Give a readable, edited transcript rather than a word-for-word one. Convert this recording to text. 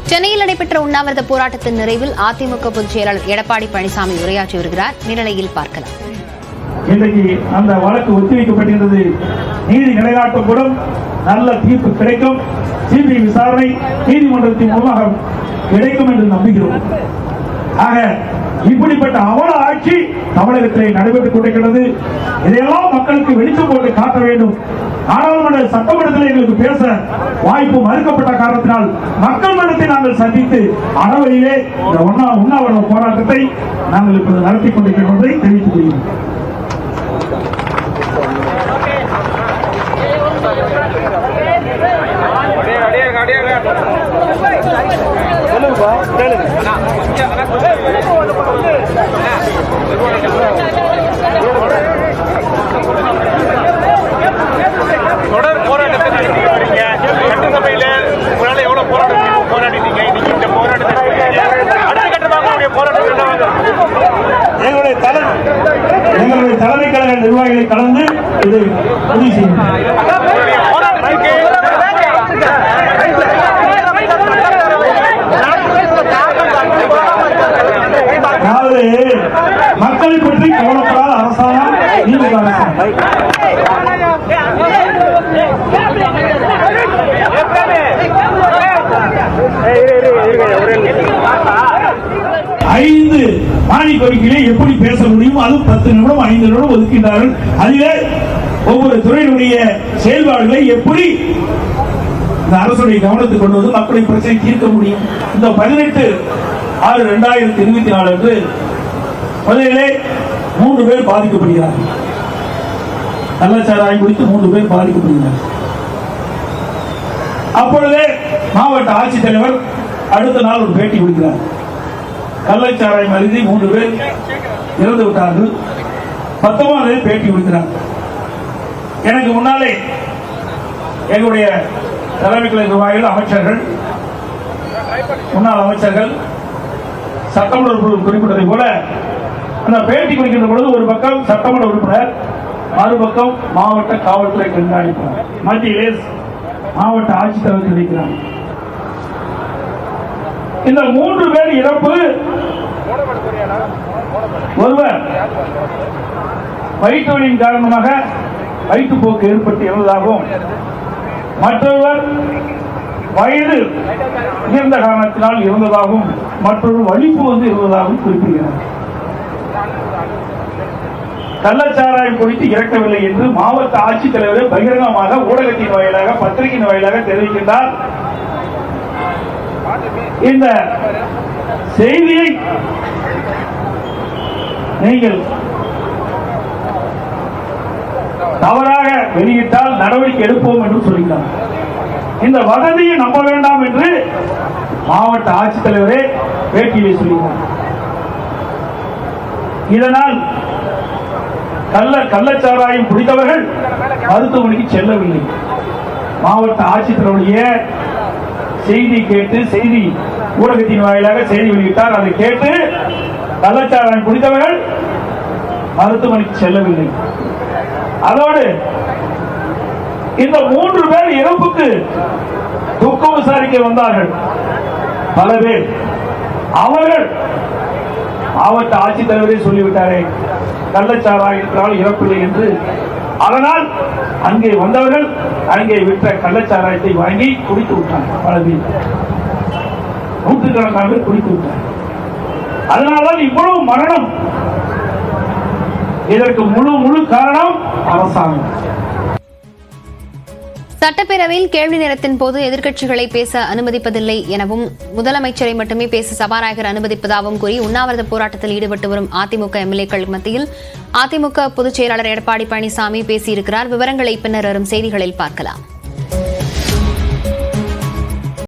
சென்னையில் நடைபெற்ற உண்ணாவிரத போராட்டத்தின் நிறைவில் அதிமுக பொதுச் செயலாளர் எடப்பாடி பழனிசாமி உரையாற்றி வருகிறார். நிலையில் பார்க்கலாம். இன்றைக்கு அந்த வழக்கு ஒத்திவைக்கப்பட்டிருந்தது. நீதி நிலைநாட்டப்படும், நல்ல தீர்ப்பு கிடைக்கும், சிபிஐ விசாரணை நீதிமன்றத்தின் மூலமாக கிடைக்கும் என்று நம்புகிறோம். ஆக இப்படிப்பட்ட அவல ஆட்சி தமிழகத்திலே நடைபெற்றுக் கொண்டிருக்கிறது. இதையெல்லாம் மக்களுக்கு வெளிச்சம் போட்டு காட்ட வேண்டும். நாடாளுமன்ற சட்டமன்றத்தில் எங்களுக்கு பேச வாய்ப்பு மறுக்கப்பட்ட காரணத்தினால் மக்கள் மன்றத்தை நாங்கள் சந்தித்து அறவழியிலே இந்த உண்ணாவிரத போராட்டத்தை நாங்கள் இப்போது நடத்தி கொண்டிருக்கிறோம் என்பதை தெரிவித்துக் கொள்கிறோம். தொடர் போராட்டத்தை நடத்தி வரீங்க. சட்டசபையில உங்களால எவ்வளவு போராட்டம் போராடிட்டீங்க? இன்னைக்கு இந்த போராட்டத்தை அடுத்த கட்டமாக போராட்டம் எங்களுடைய தலைமை கழக நிர்வாகிகளை கலந்து இது உறுதி செய்யும். அதாவது மக்களை பற்றி கவலைப்படாத அரசாங்கம் திமுக அரசாங்கம். 5 மானிய கோரிக்கைகளை எப்படி பேச முடியும்? அதுவும் 10 நிமிடம் 5 நிமிடம் ஒதுக்கின்றார்கள். அதிலே ஒவ்வொரு துறையினுடைய செயல்பாடுகளை எப்படி இந்த அரசுடைய கவனத்துக்கு கொண்டு வந்து மக்களின் பிரச்சனை தீர்க்க முடியும்? இந்த 18/6/2024 அன்று முதலிலே 3 பேர் பாதிக்கப்படுகிறார்கள். கள்ளச்சாராயம் குறித்து 3 பேர் பாதிக்கப்படுகிறார்கள். அப்பொழுதே மாவட்ட ஆட்சித்தலைவர் அடுத்த நாள் ஒரு பேட்டி கொடுக்கிறார். கள்ளச்சாராயம் அருந்தி 3 பேர் இறந்து விட்டார்கள். 19 பேட்டி கொடுக்கிறார். எனக்கு முன்னாலே எங்களுடைய தலைமை கழக நிர்வாகிகள், அமைச்சர்கள், முன்னாள் அமைச்சர்கள், சட்டமன்ற உறுப்பினர் குறிப்பிட்டதை போல அந்த பேட்டி கொடுக்கின்ற பொழுது ஒரு பக்கம் சட்டமன்ற உறுப்பினர், மறுபக்கம் மாவட்ட காவல்துறை கண்காணிப்பார், மத்தியிலே மாவட்ட ஆட்சித்தலைவர் இருக்கிறார். இந்த 3 பேர் இறப்பு, ஒருவர் வயிற்று வலியின் காரணமாக வயிற்றுப்போக்கு ஏற்பட்டு இறந்ததாகவும், மற்றொருவர் வயது உயர்ந்த காரணத்தினால் இருந்ததாகவும், மற்றொரு வலிப்பு வந்து இருந்ததாகவும் குறிப்பிடுகிறார். கள்ளச்சாராயம் குறித்து இறக்கவில்லை என்று மாவட்ட ஆட்சித்தலைவர் பகிரங்கமாக ஊடகத்தின் வாயிலாக, பத்திரிகையின் வாயிலாக தெரிவிக்கின்றார். இந்த செய்தியை நீங்கள் தவறாக வெளியிட்டால் நடவடிக்கை எடுப்போம் என்று சொல்கிறார். இந்த வதந்தியை நம்ப வேண்டாம் என்று மாவட்ட ஆட்சித்தலைவரே பேட்டியை சொல்கிறார். இதனால் கள்ளச்சாராயம் குடித்தவர்கள் மருத்துவமனைக்கு செல்லவில்லை. மாவட்ட ஆட்சித்தலைவருடைய செய்தி கேட்டு, செய்தி ஊடகத்தின் வாயிலாக செய்தி வெளியிட்டார். அதை கேட்டு கள்ளச்சாராயம் குடித்தவர்கள் மருத்துவமனைக்கு செல்லவில்லை. அதோடு இந்த 3 பேர் இறப்புக்கு துக்கம் விசாரிக்க வந்தார்கள் பல பேர். அவர்கள் மாவட்ட ஆட்சித்தலைவரே சொல்லிவிட்டாரே கள்ளச்சாராயத்தினால் இறப்பில்லை என்று. அதனால் அங்கே வந்தவர்கள் அங்கே விற்ற கள்ளச்சாராயத்தை வாங்கி குடித்து விட்டார்கள். பல பேர், நூற்றுக்கணக்கான பேர் குடித்து விட்டார்கள். அதனால்தான் இவ்வளவு மரணம். இதற்கு முழு காரணம் அரசாங்கம். சட்டப்பேரவையில் கேள்வி நேரத்தின் போது எதிர்க்கட்சிகளை பேச அனுமதிப்பதில்லை எனவும், முதலமைச்சரை மட்டுமே பேச சபாநாயகர் அனுமதிப்பதாகவும் கூறி உண்ணாவிரத போராட்டத்தில் ஈடுபட்டு வரும் அதிமுக எம்எல்ஏக்கள் மத்தியில் அதிமுக பொதுச் செயலாளர் எடப்பாடி பழனிசாமி பேசியிருக்கிறார். விவரங்களை பின்னர் வரும் செய்திகளில் பார்க்கலாம்.